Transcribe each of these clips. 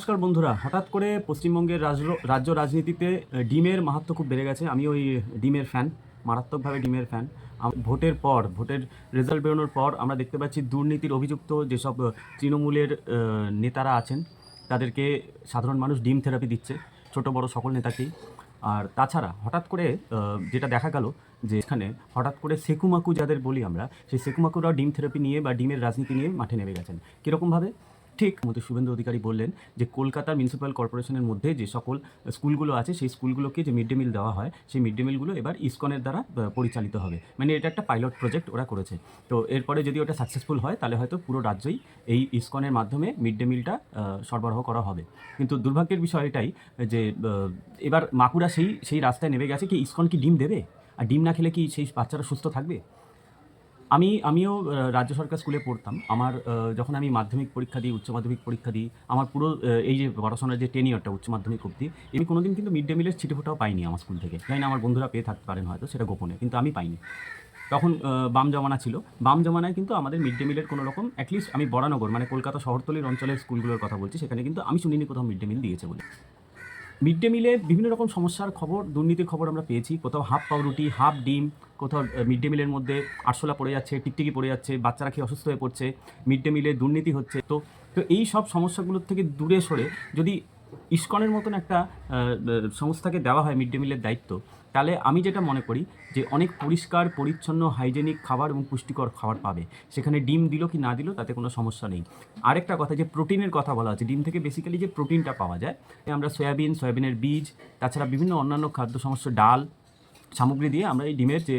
নমস্কার বন্ধুরা, হঠাৎ করে পশ্চিমবঙ্গের রাজ্য রাজনীতিতে ডিমের মাহাত্ম্য খুব বেড়ে গেছে। আমি ওই ডিমের ফ্যান, মারাত্মকভাবে ডিমের ফ্যান। ভোটের রেজাল্ট বেরোনোর পর আমরা দেখতে পাচ্ছি দুর্নীতির অভিযুক্ত যেসব তৃণমূলের নেতারা আছেন তাদেরকে সাধারণ মানুষ ডিম থেরাপি দিচ্ছে, ছোট বড় সকল নেতাকেই। আর তাছাড়া হঠাৎ করে যেটা দেখা গেল যে এখানে হঠাৎ করে সেকুমাকু যাদের বলি আমরা, সেই সেকুমাকুরাও ডিম থেরাপি নিয়ে বা ডিমের রাজনীতি নিয়ে মাঠে নেমে গেছেন। কীরকমভাবে? ঠিক মতো শুভেন্দু অধিকারী বললেন যে কলকাতা মিউনিসিপ্যাল কর্পোরেশনের মধ্যে যে সকল স্কুলগুলো আছে সেই স্কুলগুলোকে যে মিড ডে মিল দেওয়া হয় সেই মিড ডে মিলগুলো এবার ইসকনের দ্বারা পরিচালিত হবে। মানে এটা একটা পাইলট প্রজেক্ট ওরা করেছে। তো এরপরে যদি ওটা সাকসেসফুল হয় তাহলে হয়তো পুরো রাজ্যই এই ইসকনের মাধ্যমে মিড ডে মিলটা সরবরাহ করা হবে। কিন্তু দুর্ভাগ্যের বিষয় এটাই যে এবার মাকুরা সেই রাস্তায় নেমে গেছে কি ইসকন কি ডিম দেবে? আর ডিম না খেলে কি সেই বাচ্চারা সুস্থ থাকবে? আমিও রাজ্য সরকার স্কুলে পড়তাম। আমার যখন আমি মাধ্যমিক পরীক্ষা দিই, উচ্চ মাধ্যমিক পরীক্ষা দিই, আমার পুরো এই যে পড়াশোনার যে টেনিয়রটা উচ্চ মাধ্যমিক অবধি, আমি কোনোদিন কিন্তু মিড ডে মিলের ছিটেফোঁটাও পাইনি আমার স্কুল থেকে। জানি না আমার বন্ধুরা পেয়ে থাকতে পারেন হয়তো, সেটা গোপনে, কিন্তু আমি পাইনি। তখন বাম জমানা ছিল। বাম জমানায় কিন্তু আমাদের মিড ডে মিলের কোনো রকম অ্যাটলিস্ট আমি বরানগর মানে কলকাতা শহরতলির অঞ্চলের স্কুলগুলোর কথা বলছি, সেখানে কিন্তু আমি শুনিনি কোথাও মিড ডে মিল দিয়েছে বলে। মিড ডে মিলে বিভিন্ন রকম সমস্যার খবর, দুর্নীতির খবর আমরা পেয়েছি। কোথাও হাফ পাউরুটি, হাফ ডিম, কোথাও মিড ডে মিলের মধ্যে আরশোলা পড়ে যাচ্ছে, টিকটিকি পড়ে যাচ্ছে, বাচ্চারা খেয়ে অসুস্থ হয়ে পড়ছে, মিড ডে মিলে দুর্নীতি হচ্ছে। তো এই সব সমস্যাগুলোর থেকে দূরে সরে যদি ইসকনের মতন একটা সংস্থাকে দেওয়া হয় মিড ডে মিলের দায়িত্ব, তাহলে আমি যেটা মনে করি যে অনেক পরিষ্কার পরিচ্ছন্ন হাইজেনিক খাবার এবং পুষ্টিকর খাবার পাবে। সেখানে ডিম দিল কি না দিল তাতে কোনো সমস্যা নেই। আরেকটা কথা, যে প্রোটিনের কথা বলা হচ্ছে, ডিম থেকে বেসিক্যালি যে প্রোটিনটা পাওয়া যায়, আমরা সয়াবিনের বীজ, তাছাড়া বিভিন্ন অন্যান্য খাদ্য সমস্ত ডাল সামগ্রী দিয়ে আমরা এই ডিমের যে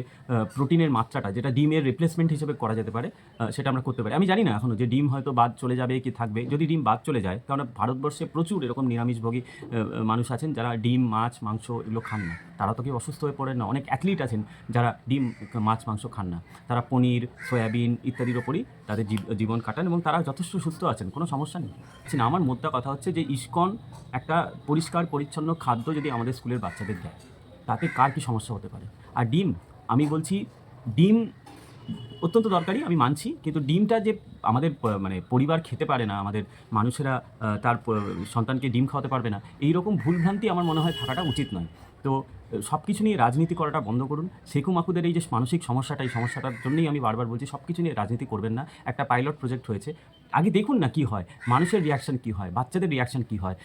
প্রোটিনের মাত্রাটা, যেটা ডিমের রিপ্লেসমেন্ট হিসেবে করা যেতে পারে, সেটা আমরা করতে পারি। আমি জানি না এখনও যে ডিম হয়তো বাদ চলে যাবে কি থাকবে। যদি ডিম বাদ চলে যায়, কারণ ভারতবর্ষে প্রচুর এরকম নিরামিষভোগী মানুষ আছেন যারা ডিম, মাছ, মাংস এগুলো খান না। তারা তো কেউ অসুস্থ হয়ে পড়েন না। অনেক অ্যাথলিট আছেন যারা ডিম, মাছ, মাংস খান না। তারা পনির, সয়াবিন ইত্যাদির ওপরই তাদের জীবন কাটান এবং তারা যথেষ্ট সুস্থ আছেন, কোনো সমস্যা নেই। আমার মোদ্দা কথা হচ্ছে যে ইসকন একটা পরিষ্কার পরিচ্ছন্ন খাদ্য যদি আমাদের স্কুলের বাচ্চাদের দেয়, তাতে কার কী সমস্যা হতে পারে? আর ডিম, আমি বলছি ডিম অত্যন্ত দরকারি, আমি মানছি, কিন্তু ডিমটা যে আমাদের মানে পরিবার খেতে পারে না, আমাদের মানুষেরা তার সন্তানকে ডিম খাওয়াতে পারবে না, এইরকম ভুলভ্রান্তি আমার মনে হয় থাকাটা উচিত নয়। তো সব কিছু নিয়ে রাজনীতি করাটা বন্ধ করুন। সেকু মাকুদের এই যে মানসিক সমস্যাটা, এই সমস্যাটার জন্যই আমি বারবার বলছি সব কিছু নিয়ে রাজনীতি করবেন না। একটা পাইলট প্রজেক্ট হয়েছে, আগে দেখুন না কী হয়, মানুষের রিয়াকশান কী হয়, বাচ্চাদের রিয়াকশান কী হয়।